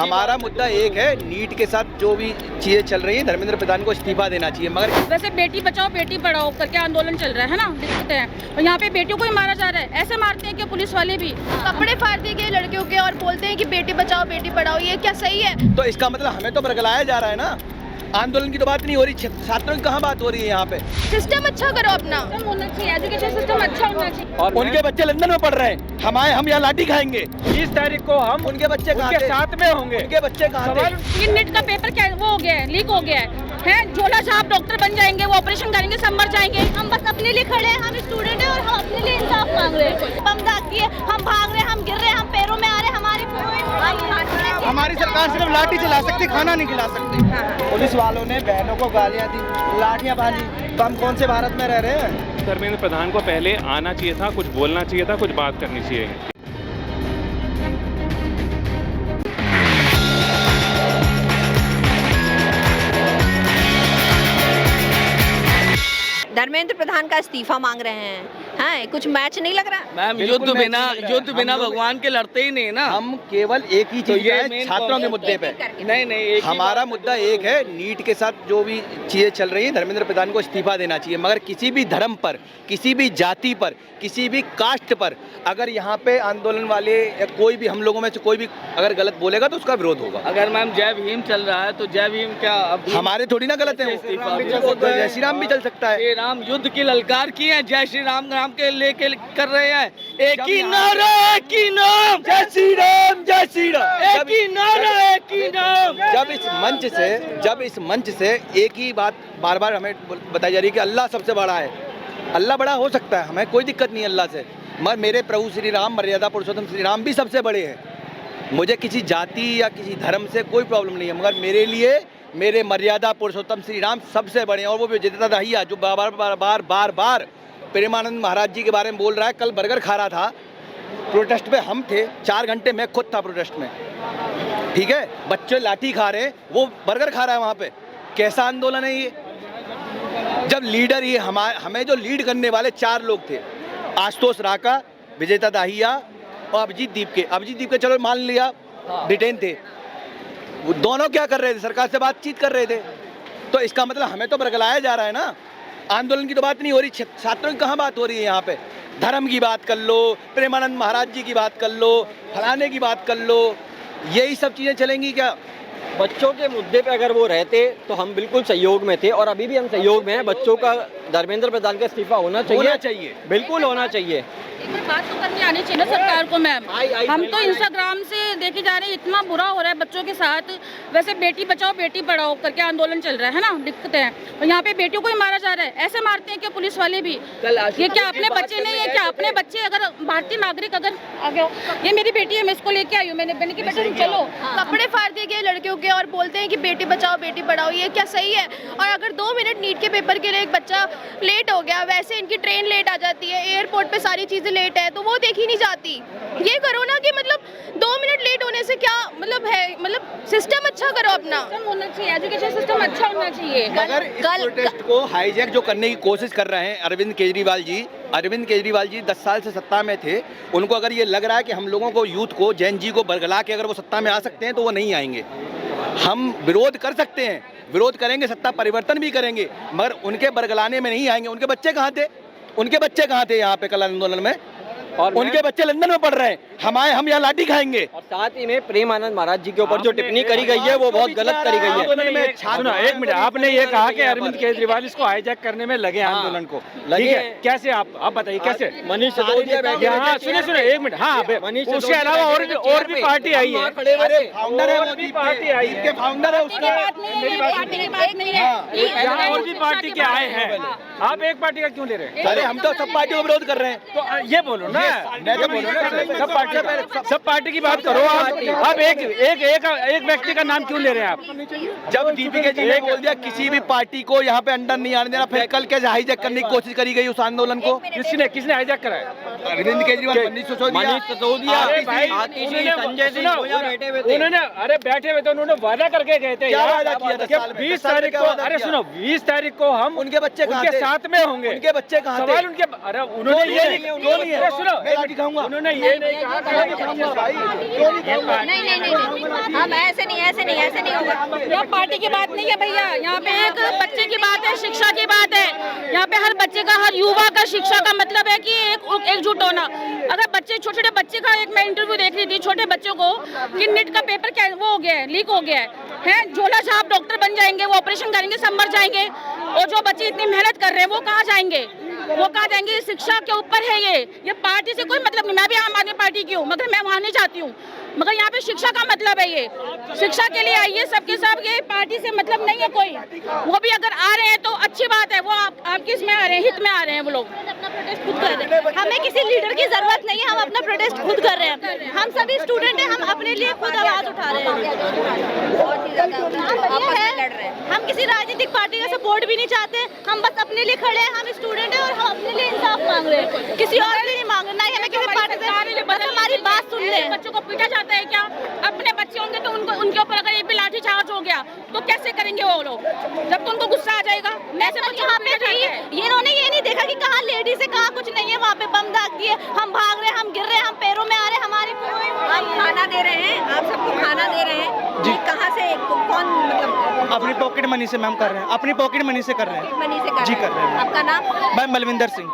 हमारा मुद्दा एक है, नीट के साथ जो भी चीजें चल रही है, धर्मेंद्र प्रधान को इस्तीफा देना चाहिए। मगर वैसे बेटी बचाओ बेटी पढ़ाओ करके आंदोलन चल रहा है ना, दिक्कत है। और यहाँ पे बेटियों को ही मारा जा रहा है। ऐसे मारते हैं कि पुलिस वाले भी कपड़े फाड़ दिए गए लड़कियों के और बोलते हैं कि बेटी बचाओ बेटी पढ़ाओ। ये क्या सही है? तो इसका मतलब हमें तो बरगलाया जा रहा है ना। आंदोलन की तो बात नहीं हो रही, छात्रों की कहाँ बात हो रही है यहाँ पे। सिस्टम अच्छा करो अपना। सिस्टम होना चाहिए, एजुकेशन सिस्टम अच्छा होना चाहिए। और उनके बच्चे लंदन में पढ़ रहे हैं, हम यहाँ लाठी खाएंगे। 20 तारीख को हम उनके बच्चे कहाँ उनके थे? साथ में होंगे। उनके बच्चे कहाँ थे? ये नीट का पेपर क्या वो हो गया है, लीक हो गया है। झोला छाप डॉक्टर बन जाएंगे, वो ऑपरेशन करेंगे, सब मर जाएंगे। हम बस अपने लिए खड़े हैं, हम स्टूडेंट हैं और हम अपने लिए इंसाफ मांग रहे हैं। हम जाती है, हम भाग रहे हैं, हम गिर रहे हैं, हम पैरों में आ रहे हैं, हमारी सरकार सिर्फ लाठी चला सकती, खाना नहीं खिला सकती। पुलिस वालों ने बहनों को गालियाँ दी, लाठियाँ बांधी, तो हम कौन से भारत में रह रहे हैं? धर्मेंद्र प्रधान को पहले आना चाहिए था, कुछ बोलना चाहिए था, कुछ बात करनी चाहिए। धर्मेंद्र प्रधान का इस्तीफा मांग रहे हैं। हाँ, कुछ मैच नहीं लग रहा। मैम युद्ध बिना भगवान के लड़ते ही नहीं ना। हम केवल एक ही चीज ये है, छात्रों के मुद्दे पे। नहीं एक हमारा मुद्दा एक है, नीट के साथ जो भी चीजें चल रही है, धर्मेंद्र प्रधान को इस्तीफा देना चाहिए। मगर किसी भी धर्म पर, किसी भी जाति पर, किसी भी कास्ट पर अगर यहाँ पे आंदोलन वाले या कोई भी हम लोगों में से कोई भी अगर गलत बोलेगा तो उसका विरोध होगा। अगर मैम जय भीम चल रहा है तो जय भीम क्या अब हमारे थोड़ी ना गलत है, जय श्री राम भी चल सकता है। श्री राम युद्ध की ललकार की है, जय श्री राम राम के लेके कर रहे हैं। एक ही नारा, एक ही नाम, जय श्री राम, जय श्री राम। एक ही नारा, एक ही नाम। जब इस मंच से एक ही बात बार बार हमें बताई जा रही है कि अल्लाह सबसे बड़ा है। अल्लाह बड़ा हो सकता है, हमें कोई दिक्कत नहीं अल्लाह से, मगर मेरे प्रभु श्री राम, मर्यादा पुरुषोत्तम श्री राम भी सबसे बड़े हैं। मुझे किसी जाति या किसी धर्म से कोई प्रॉब्लम नहीं है, मगर मेरे लिए मेरे मर्यादा पुरुषोत्तम श्री राम सबसे बड़े हैं। और वो विजेता दहिया जो बार बार प्रेमानंद महाराज जी के बारे में बोल रहा है। कल बर्गर खा रहा था, प्रोटेस्ट पे हम थे, 4 घंटे मैं खुद था प्रोटेस्ट में, ठीक है। बच्चे लाठी खा रहे, वो बर्गर खा रहा है वहाँ पे। कैसा आंदोलन है ये? जब लीडर ये हमें जो लीड करने वाले 4 लोग थे, आशुतोष राका, विजेता दाहिया और अभिजीत दीप के चलो मान लिया डिटेन थे, वो दोनों क्या कर रहे थे? सरकार से बातचीत कर रहे थे। तो इसका मतलब हमें तो बरगलाया जा रहा है ना। आंदोलन की तो बात नहीं हो रही, छात्रों की कहाँ बात हो रही है यहाँ पे। धर्म की बात कर लो, प्रेमानंद महाराज जी की बात कर लो, फलाने की बात कर लो, यही सब चीज़ें चलेंगी क्या? बच्चों के मुद्दे पे अगर वो रहते तो हम बिल्कुल सहयोग में थे और अभी भी हम सहयोग में हैं। बच्चों का धर्मेंद्र प्रधान का इस्तीफा होना चाहिए, बिल्कुल होना चाहिए। एक बार बात तो करनी आनी चाहिए ना सरकार को मैम। हम तो इंस्टाग्राम से देखे जा रहे हैं, इतना बुरा हो रहा है बच्चों के साथ। वैसे बेटी बचाओ बेटी पढ़ाओ करके आंदोलन चल रहा है ना, दिक्कत है। और यहाँ पे बेटियों को ही मारा जा रहा है। ऐसे मारते हैं कि पुलिस वाले भी। ये क्या अपने बच्चे नहीं है क्या? अपने बच्चे अगर भारतीय नागरिक अगर आगे हो, ये मेरी बेटी है, मैं इसको लेके आई हूँ, मैंने की बेटी चलो। कपड़े फाड़ दिए गए लड़कियों के और बोलते हैं कि बेटी बचाओ बेटी पढ़ाओ। ये क्या सही है? और अगर 2 मिनट नीट के पेपर के लिए एक बच्चा लेट हो गया, वैसे इनकी ट्रेन लेट आ जाती है, एयरपोर्ट पे सारी चीजें लेट है, तो वो देखी नहीं जाती। ये करो ना कि मतलब 2 मिनट लेट होने से क्या मतलब है? मतलब सिस्टम अच्छा करो अपना। सिस्टम होना चाहिए, एजुकेशन सिस्टम अच्छा होना चाहिए। अगर इस प्रोटेस्ट को हाईजैक जो करने की कोशिश कर रहे हैं अरविंद केजरीवाल जी 10 साल से सत्ता में थे, उनको अगर ये लग रहा है कि हम लोगों को, यूथ को, जैन जी को बरगला के अगर वो सत्ता में आ सकते हैं तो वो नहीं आएंगे। हम विरोध कर सकते हैं, विरोध करेंगे, सत्ता परिवर्तन भी करेंगे, मगर उनके बरगलाने में नहीं आएंगे। उनके बच्चे कहाँ थे यहाँ पे कल आंदोलन में? और उनके बच्चे लंदन में पढ़ रहे हैं, हम यहाँ लाठी खाएंगे। और साथ ही में प्रेमानंद महाराज जी के ऊपर जो टिप्पणी करी गई है वो बहुत गलत करी गई है। सुनो एक मिनट, आपने ये कहा कि अरविंद केजरीवाल इसको हाईजैक करने में लगे आंदोलन को, ठीक है? कैसे आप बताइए कैसे? मनीष सिसोदिया, हाँ सुने एक मिनट, हाँ उसके अलावा और भी पार्टी आई है, फाउंडर है, मोदी पार्टी आई है, फाउंडर है उसका। यहाँ और भी पार्टी के आए हैं, आप एक पार्टी का क्यों ले रहे हैं? अरे हम तो सब पार्टियों का विरोध कर रहे हैं। तो ये बोलो ना, सब पार्टी की बात करो। आप एक व्यक्ति का नाम क्यों ले रहे हैं आप? जब दीपिका जी ने बोल दिया किसी भी पार्टी को यहाँ पे अंडर नहीं आने देना, फिर कल कैसे हाईजैक करने की कोशिश करी गई उस आंदोलन को? किसने हाईजैक कराया? अरविंद केजरीवाल, मनीष सिसोदिया, अरे भाई, उन्होंने अरे बैठे हुए थे, उन्होंने वादा करके गए थे क्या वादा किया था साल में? 20 तारीख को, अरे सुनो 20 तारीख को हम उनके बच्चे कहाँ थे? साथ में होंगे। उनके बच्चे कहाँ थे? सवाल उनके, अरे उन्होंने ये नहीं, अरे सुनो, मैं लाठी खाऊंगा, उन्होंने ये नहीं कहा भाई, क्यों नहीं खाऊंगा? नहीं हम ऐसे नहीं होगा। यहाँ पार्टी की बात नहीं है भैया, यहाँ पे एक बच्चे की बात है, शिक्षा की बात है। यहाँ पे हर बच्चे का, हर युवा का शिक्षा का मतलब है कि एकजुट होना। अगर बच्चे, छोटे छोटे बच्चे का, एक मैं इंटरव्यू देख रही थी छोटे बच्चों को कि नेट का पेपर क्या वो हो गया है, लीक हो गया है, झोला छाप डॉक्टर बन जाएंगे, वो ऑपरेशन करेंगे, सब मर जाएंगे। और जो बच्चे इतनी मेहनत कर रहे हैं वो कहाँ जाएंगे? शिक्षा के ऊपर है ये पार्टी से कोई मतलब नहीं। मैं भी आम आदमी पार्टी की हूँ, मगर मैं वहाँ नहीं चाहती हूँ। मगर यहाँ पे शिक्षा का मतलब है, ये शिक्षा के लिए आइए सबके सब, ये पार्टी से मतलब नहीं है कोई। वो भी अगर आ रहे हैं तो अच्छी बात है, वो आपकी इसमें आ रहे हैं, हित में आ रहे हैं वो लोग। अपना प्रोटेस्ट खुद कर रहे हैं, हमें किसी लीडर की जरूरत नहीं है, हम अपना प्रोटेस्ट खुद कर रहे हैं। हम सभी स्टूडेंट हैं, हम अपने लिए खुद आवाज उठा रहे हैं। हम किसी राजनीतिक पार्टी का सपोर्ट भी नहीं चाहते, हम बस अपने लिए खड़े हैं। हम स्टूडेंट हैं और हम अपने लिए इंसाफ मांग रहे हैं, किसी और के लिए नहीं मांग रहे, ना ही हमें किसी पार्टी से। बस हमारी बात सुन ले। बच्चों को पीटा जाता है क्या? अपने बच्चे होंगे तो उनके ऊपर अगर एक भी लाठी चार्ज हो गया तो कैसे करेंगे वो लोग? जब तो उनको गुस्सा आ जाएगा। यहाँ पे इन्होंने ये नहीं देखा कि कहाँ लेडीज है, कहाँ कुछ नहीं है, वहाँ पे बम दाग दिए, हम भाग रहे हैं, हम गिर रहे हैं, हम पैरों में आ रहे हैं, हमारी आप खाना दे रहे हैं, आप सबको खाना दे रहे हैं जी। कहाँ से, कौन, मतलब अपनी पॉकेट मनी से मैम कर रहे हैं, अपनी पॉकेट मनी से कर रहे हैं। मनी से जी कर रहे हैं। आपका नाम? मैं बलविंदर सिंह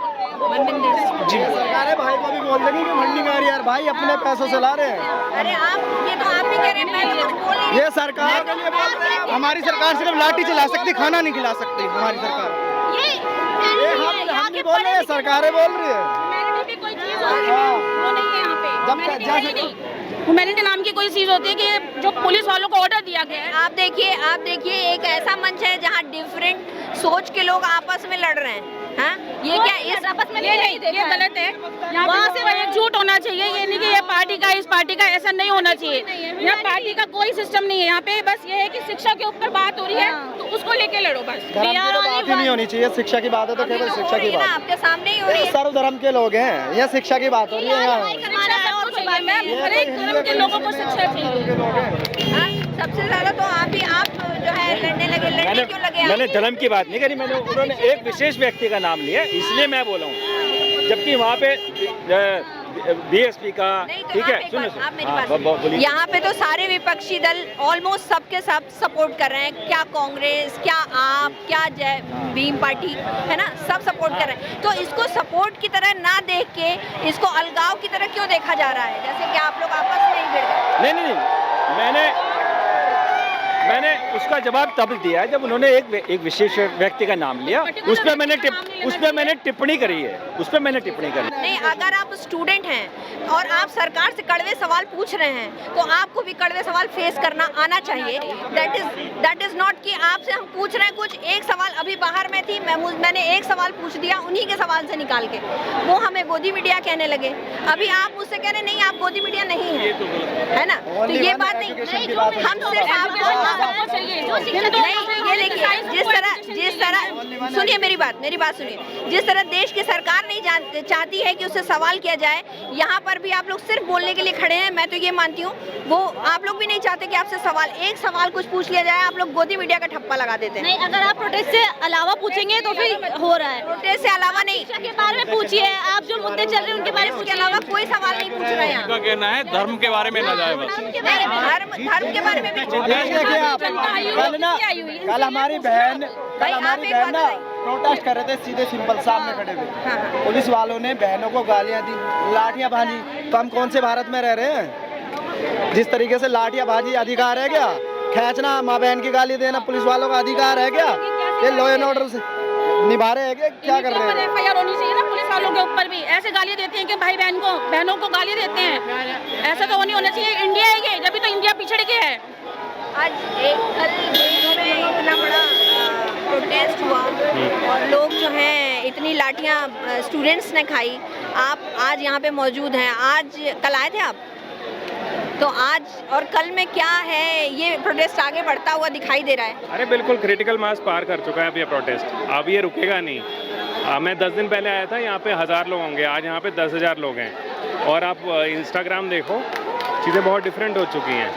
जी। अरे भाई को भी बोल देंगे कि फंडिंग आ रही है यार, भाई अपने पैसों से ला रहे हैं। अरे आप, ये तो आप ही कह रहे हैं, मैं तो कुछ बोल नहीं। ये सरकार, हमारी सरकार सिर्फ लाठी चला सकती, खाना नहीं खिला सकती हमारी सरकार। हम नहीं बोल रहे हैं, सरकारें बोल रही है। कोई चीज होती है वो नहीं है यहाँ पे। ह्यूमैनिटी नाम की कोई चीज होती है कि जो पुलिस वालों को ऑर्डर दिया गया है। आप देखिए एक ऐसा मंच है जहाँ डिफरेंट सोच के लोग आपस में लड़ रहे हैं। हाँ? ये क्या इस आपस में ये नहीं, ये गलत है। वहाँ से एकजुट होना चाहिए, ये नहीं कि ये पार्टी का, इस पार्टी का, ऐसा नहीं होना चाहिए। यहाँ पार्टी का कोई सिस्टम नहीं है। यहाँ पे बस ये है कि शिक्षा के ऊपर बात हो रही है तो उसको लेके लड़ो बस। धर्म की तो बात ही नहीं होनी चाहिए, शिक्षा की बात है तो केवल शिक्षा की बात। आपके सामने ही हो रही है। सर्व धर्म के लोग हैं, यह शिक्षा की बात हो रही है यहाँ। हर एक धर्म के लोगों को शिक्षा चाहिए। सबसे ज्यादा तो आप जो है लड़ने क्यों लगे? मैंने धर्म की बात नहीं करी, उन्होंने एक विशेष व्यक्ति का नाम लिया, इसलिए मैं बोला हूँ। जबकि वहाँ पे बीएसपी का, ठीक है, सुनो, यहाँ पे तो सारे विपक्षी दल ऑलमोस्ट सबके सब सपोर्ट कर रहे हैं। क्या कांग्रेस, क्या आप, क्या जय भीम पार्टी, है ना, सब सपोर्ट कर रहे हैं। तो इसको सपोर्ट की तरह ना देख के इसको अलगाव की तरह क्यों देखा जा रहा है, जैसे कि आप लोग आपस में ही भिड़ गए? नहीं, मैंने उसका जवाब तब दिया है जब उन्होंने एक विशेष व्यक्ति का नाम लिया, उस पर मैंने टिप्पणी करी है, नहीं, अगर आप स्टूडेंट हैं और आप सरकार से कड़वे सवाल पूछ रहे हैं तो आपको भी कड़वे सवाल फेस करना आना चाहिए। दैट इज नॉट कि आपसे हम पूछ रहे हैं कुछ। एक सवाल अभी बाहर में थी, मैंने एक सवाल पूछ दिया उन्हीं के सवाल से निकाल के, वो हमें गोदी मीडिया कहने लगे। अभी आप मुझसे कह रहे नहीं, आप गोदी मीडिया नहीं है ना, तो ये बात नहीं। हम सिर्फ आपको ये देखिए, जिस तरह सुनिए मेरी बात सुनिए, जिस तरह देश की सरकार नहीं चाहती है कि उससे सवाल किया जाए, यहाँ पर भी आप लोग सिर्फ बोलने के लिए खड़े हैं। मैं तो ये मानती हूँ वो आप लोग भी नहीं चाहते कि आपसे एक सवाल कुछ पूछ लिया जाए, आप लोग गोदी मीडिया का ठप्पा लगा देते हैं। नहीं, अगर आप प्रोटेस्ट से अलावा पूछेंगे तो फिर हो रहा है। प्रोटेस्ट से अलावा नहीं, के बारे में पूछिए, आप जो मुद्दे चल रहे हैं उनके बारे में, उसके अलावा कोई सवाल नहीं पूछ रहे हैं। उनका कहना है धर्म के बारे में ना जाए बस। धर्म के बारे में भी देखिए आप, कल हमारी बहन ना प्रोटेस्ट कर रहे थे, सीधे सिंपल सामने खड़े हुए, पुलिस वालों ने बहनों को गालियां दी, लाठियां भाजी। तो हम कौन से भारत में रह रहे हैं? जिस तरीके से लाठियां भाजी अधिकार है क्या? खींचना, माँ बहन की गाली देना पुलिस वालों का अधिकार है क्या? ये लॉ एंड ऑर्डर से निभा रहे हैं क्या कर रहे हैं? एफआईआर होनी चाहिए ना पुलिस वालों के ऊपर भी। ऐसे गालियां देते हैं कि भाई बहनों को गाली देते हैं, ऐसा तो नहीं होना चाहिए। इंडिया है ये, जब तो इंडिया पिछड़ के है। आज कल में इतना बड़ा प्रोटेस्ट हुआ और लोग जो हैं इतनी लाठियां स्टूडेंट्स ने खाई। आप आज यहाँ पे मौजूद हैं, कल आए थे आप, तो आज और कल में क्या है, ये प्रोटेस्ट आगे बढ़ता हुआ दिखाई दे रहा है? अरे बिल्कुल क्रिटिकल मास पार कर चुका है अब ये प्रोटेस्ट, अब ये रुकेगा नहीं। मैं 10 दिन पहले आया था, यहाँ पे 1000 लोग होंगे, आज यहाँ पे 10,000 लोग हैं। और आप इंस्टाग्राम देखो, चीज़ें बहुत डिफरेंट हो चुकी हैं।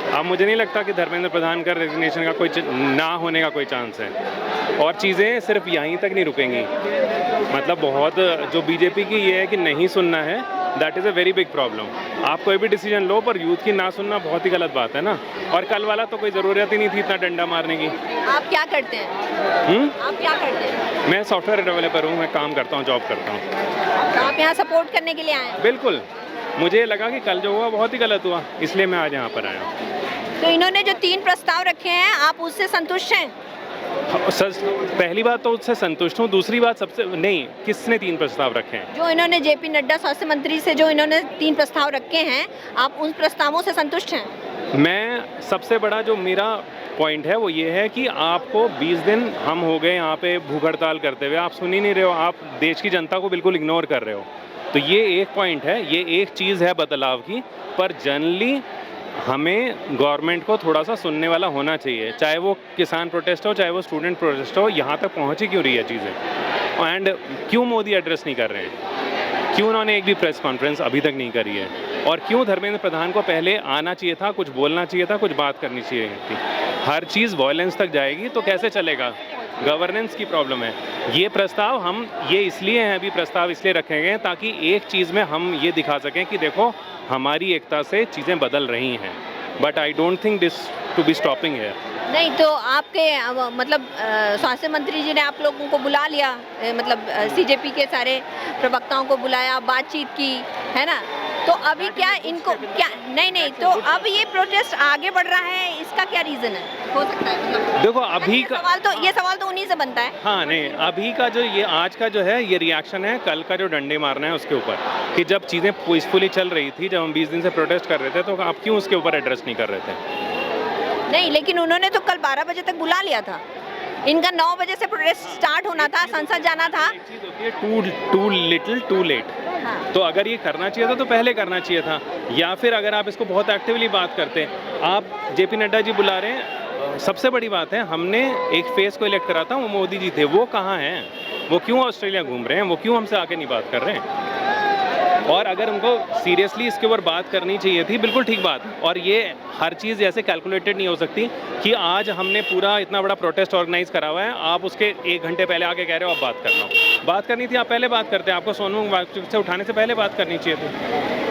अब मुझे नहीं लगता कि धर्मेंद्र प्रधान का रेजिग्नेशन का कोई ना होने का कोई चांस है। और चीज़ें सिर्फ यहीं तक नहीं रुकेंगी, मतलब बहुत जो बीजेपी की ये है कि नहीं सुनना है, that is a very big problem. आप कोई भी डिसीजन लो पर यूथ की ना सुनना बहुत ही गलत बात है ना। और कल वाला तो कोई ज़रूरत ही नहीं थी इतना डंडा मारने की। आप क्या करते हैं? आप क्या करते हैं? मैं सॉफ्टवेयर डेवलपर हूँ, मैं काम करता हूँ, जॉब करता हूँ। तो आप यहाँ सपोर्ट करने के लिए आए हैं? बिल्कुल, मुझे लगा कि कल जो हुआ बहुत ही गलत हुआ, इसलिए मैं आज यहाँ पर आया हूँ। तो इन्होंने जो 3 प्रस्ताव रखे हैं, आप उससे संतुष्ट हैं? पहली बात तो उससे संतुष्ट हूँ, दूसरी बात सबसे नहीं, किसने 3 प्रस्ताव रखे हैं? जो इन्होंने जेपी नड्डा स्वास्थ्य मंत्री से जो इन्होंने 3 प्रस्ताव रखे हैं, आप उन प्रस्तावों से संतुष्ट हैं? मैं सबसे बड़ा जो मेरा पॉइंट है वो ये है कि आपको 20 दिन हम हो गए यहाँ पे भूख हड़ताल करते हुए, आप सुन ही नहीं रहे हो, आप देश की जनता को बिल्कुल इग्नोर कर रहे हो। तो ये एक पॉइंट है, ये एक चीज़ है बदलाव की। पर जनरली हमें गवर्नमेंट को थोड़ा सा सुनने वाला होना चाहिए, चाहे वो किसान प्रोटेस्ट हो, चाहे वो स्टूडेंट प्रोटेस्ट हो। यहाँ तक पहुँची क्यों रही है चीज़ें? एंड क्यों मोदी एड्रेस नहीं कर रहे हैं? क्यों उन्होंने एक भी प्रेस कॉन्फ्रेंस अभी तक नहीं करी है? और क्यों धर्मेंद्र प्रधान को पहले आना चाहिए था, कुछ बोलना चाहिए था, कुछ बात करनी चाहिए थी? हर चीज़ वायलेंस तक जाएगी तो कैसे चलेगा? गवर्नेंस की प्रॉब्लम है। ये प्रस्ताव हम ये इसलिए हैं, अभी प्रस्ताव इसलिए रखे गए हैं ताकि एक चीज़ में हम ये दिखा सकें कि देखो हमारी एकता से चीज़ें बदल रही हैं। But I don't think this to be stopping है। नहीं तो आपके मतलब स्वास्थ्य मंत्री जी ने आप लोगों को बुला लिया, मतलब सीजेपी के सारे प्रवक्ताओं को बुलाया, बातचीत की, है ना? तो अभी क्या इनको क्या नहीं तो अब ये प्रोटेस्ट आगे बढ़ रहा है, इसका क्या रीज़न है? हो सकता है मतलब देखो अभी का ये सवाल तो उन्हीं से बनता है। हाँ नहीं, अभी का जो ये आज का जो है ये रिएक्शन है कल का जो डंडे मारना है उसके ऊपर, कि जब चीज़ें पीसफुली चल रही थी, जब हम 20 दिन से प्रोटेस्ट कर रहे थे, तो आप क्यों उसके ऊपर एड्रेस नहीं कर रहे थे? नहीं, लेकिन उन्होंने तो कल 12 बजे तक बुला लिया था। इनका 9 बजे से प्रोटेस्ट स्टार्ट होना था, संसद जाना था। एक चीज़ होती है टू लिटिल टू लेट। तो अगर ये करना चाहिए था तो पहले करना चाहिए था, या फिर अगर आप इसको बहुत एक्टिवली बात करते, आप जेपी नड्डा जी बुला रहे हैं, सबसे बड़ी बात है हमने एक फेस को इलेक्ट करा था, वो मोदी जी थे, वो कहाँ हैं? वो क्यों ऑस्ट्रेलिया घूम रहे हैं? वो क्यों हमसे आके नहीं बात कर रहे हैं? और अगर उनको सीरियसली इसके ऊपर बात करनी चाहिए थी, बिल्कुल ठीक बात। और ये हर चीज़ ऐसे कैलकुलेटेड नहीं हो सकती कि आज हमने पूरा इतना बड़ा प्रोटेस्ट ऑर्गेनाइज करा हुआ है, आप उसके 1 घंटे पहले आके कह रहे हो अब बात करना। बात करनी थी, आप पहले बात करते हैं, आपको सोनू से उठाने से पहले बात करनी चाहिए थी।